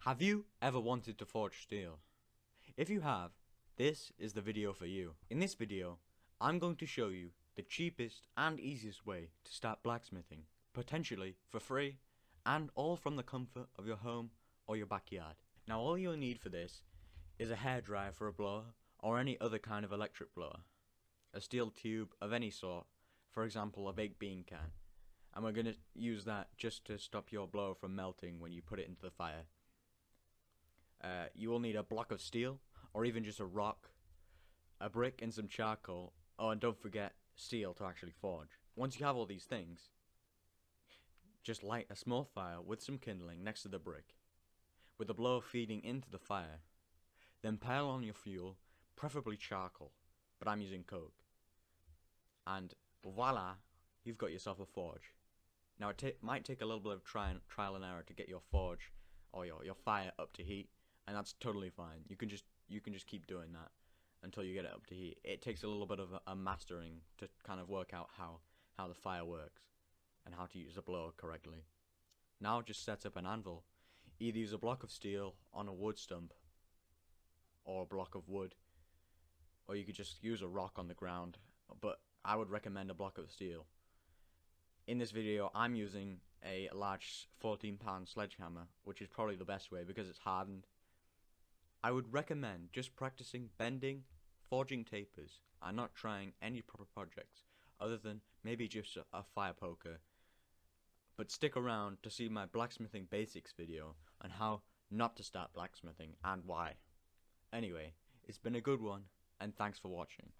Have you ever wanted to forge steel? If you have, this is the video for you. In this video, I'm going to show you the cheapest and easiest way to start blacksmithing, potentially for free, and all from the comfort of your home or your backyard. Now all you'll need for this is a hairdryer for a blower, or any other kind of electric blower, a steel tube of any sort, for example a baked bean can, and we're going to use that just to stop your blower from melting when you put it into the fire. You will need a block of steel, or even just a rock, a brick and some charcoal. Oh, and don't forget steel to actually forge. Once you have all these things, just light a small fire with some kindling next to the brick, with the blower feeding into the fire. Then pile on your fuel, preferably charcoal, but I'm using coke. And voila, you've got yourself a forge. Now it might take a little bit of trial and error to get your forge or your fire up to heat, and that's totally fine. You can just keep doing that until you get it up to heat. It takes a little bit of a mastering to kind of work out how the fire works and how to use a blower correctly. Now just set up an anvil. Either use a block of steel on a wood stump or a block of wood, or you could just use a rock on the ground, but I would recommend a block of steel. In this video I'm using a large 14-pound sledgehammer, which is probably the best way because it's hardened. I would recommend just practicing bending, forging tapers, and not trying any proper projects other than maybe just a fire poker. But stick around to see my blacksmithing basics video on how not to start blacksmithing and why. Anyway, it's been a good one, and thanks for watching.